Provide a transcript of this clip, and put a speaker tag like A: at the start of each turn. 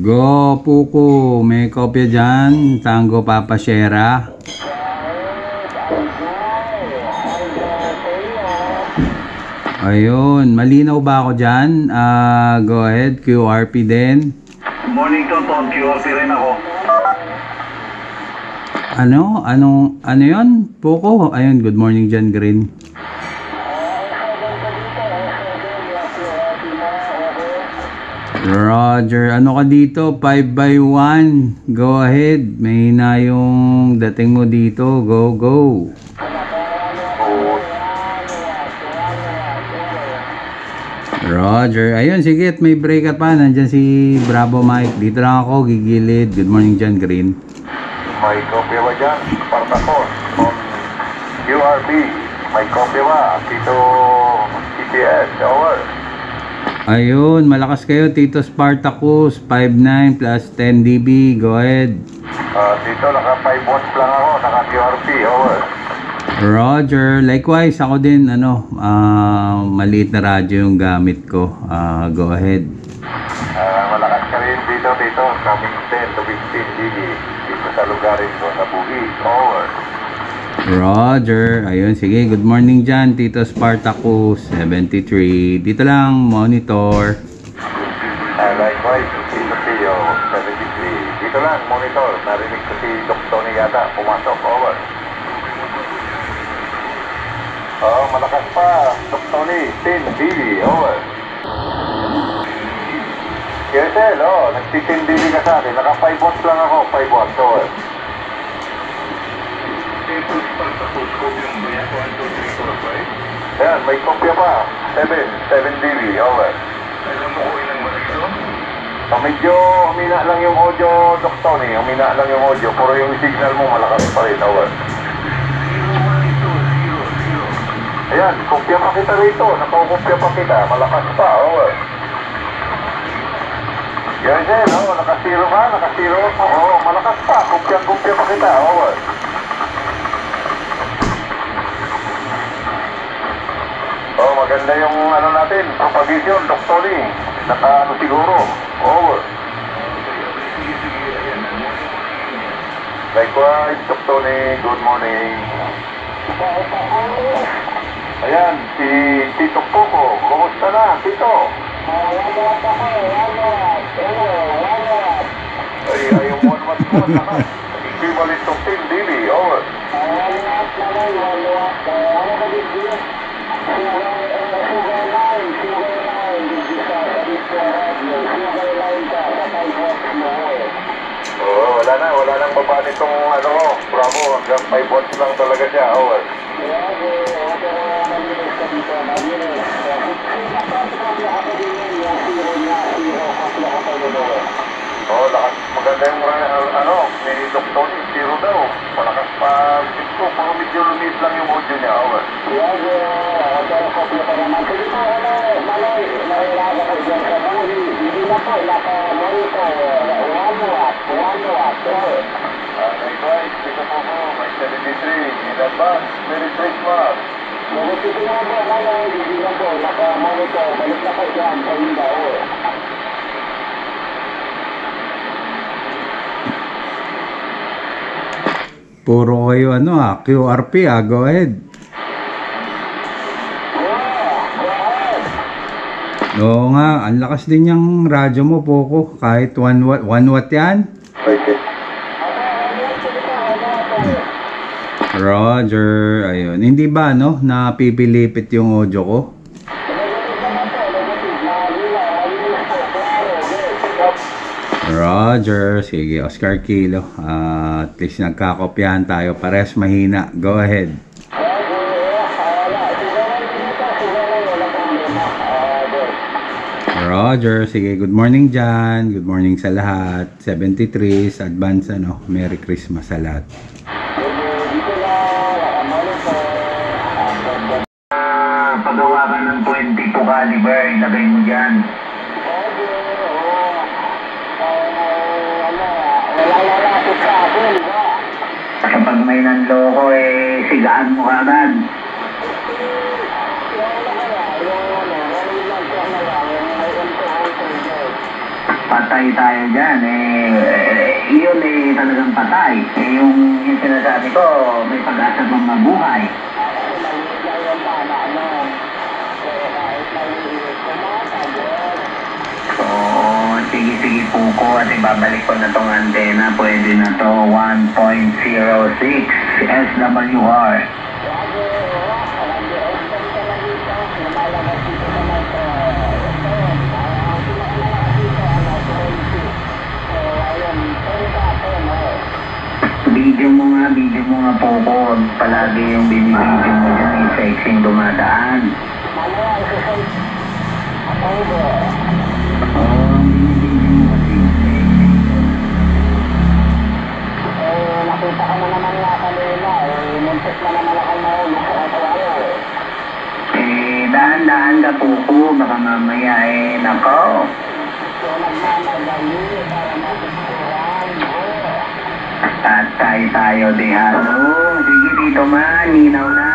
A: Go, Puko. May kopya dyan. Tango Papashera. Ayun. Malinaw ba ako dyan? Go ahead. QRP din.
B: Morning to, Tom. QRP rin ako.
A: Ano yun? Puko. Ayun. Good morning dyan, Green. Roger, ano ka dito? 5x1. Go ahead. May na yung dating mo dito. Go, go. Roger. Ayun, sige. At may break up pa. Nandyan si Bravo Mike. Dito lang ako. Gigilid. Good morning dyan, Green.
B: May kopya ba dyan? Spartacus on QRB. May kopya ba? Tito CTS. Over.
A: Ayun, malakas kayo, Tito Spartacus, 5'9 plus 10 dB, go ahead.
B: Dito, naka 5 watts lang ako, naka QRP, over.
A: Roger, likewise, ako din, maliit na radyo yung gamit ko, go ahead.
B: Malakas ka rin dito, coming 10 to 15 dB, dito sa lugarin ko, sa Bugis, over.
A: Roger, ayun, sige, good morning dyan, Tito Spartacus, 73, dito lang, monitor.
B: Likewise, Tito Tio, 73, dito lang, monitor, narinig ko si Doc Tony yata, pumasok, over. Malakas pa, Doc Tony, 10 dB, over. Yersel, nagti-10 dB ka sa akin, naka 5 watts lang ako, 5 watts, over. Ayan, may kopya pa. 7 dB, over. Alam mo ko ilang balik ito? Medyo humina lang yung audio, Doc Tony. Humina lang yung audio. Puro yung signal mo malakas pa rin, over. 0. Ayan, kopya pa kita rito. Nakakopya pa kita. Malakas pa, over. Yan din, naka-0 ka, naka-0. Oo, malakas pa. Kopya pa kita, over. Maganda yung natin, propagation, Doc Tony. Naka siguro, over. Likewise, Doc Tony, good morning. Ayan, si Tito Puko, kumusta na, Tito? Ay, ayaw mo naman po, equivalent to 10 dB, over. Wala nang baba nitong Bravo, hanggang 5 watts lang talaga siya, over. Lakas, maganda yung ni Doc Tony, 0 daw. Malakas pa, ito, puro medyo lumit lang yung audio niya, over. Likewise, dito po po, may 73, in advance, Merry Christmas.
A: Puro kayo QRP, go ahead. Oo nga, ang lakas din yung radyo mo, Poco. Kahit 1 watt yan.
B: Okay.
A: Roger, ayun. Hindi ba napipilipit yung audio ko? Roger, sige, Oscar Kilo. At least nagkakopyahan tayo. Pares mahina. Go ahead. Roger, sige, good morning dyan. Good morning sa lahat. 73 sa advance, Merry Christmas sa lahat.
B: Pagawa ka ng 22 caliber, ilagay mo dyan.
C: Pag may nanloko, sigaan mo agad. Patay tayo dyan, yun talagang patay. Yung sinasabi ko, may pag-asa pang mabuhay. So, sige po ko at ibabalik ko na tong antena. Pwede na to 1.06 SWR. Video mo nga po ko. Palagi yung binibidyo mo dyan, yung sexing dumadaan. Nakita ka na naman nga kanina, muntis na naman ako na dahan-dahan ka po ko, baka mamaya nako. At tayo dehado. Sige dito man, ninaw na.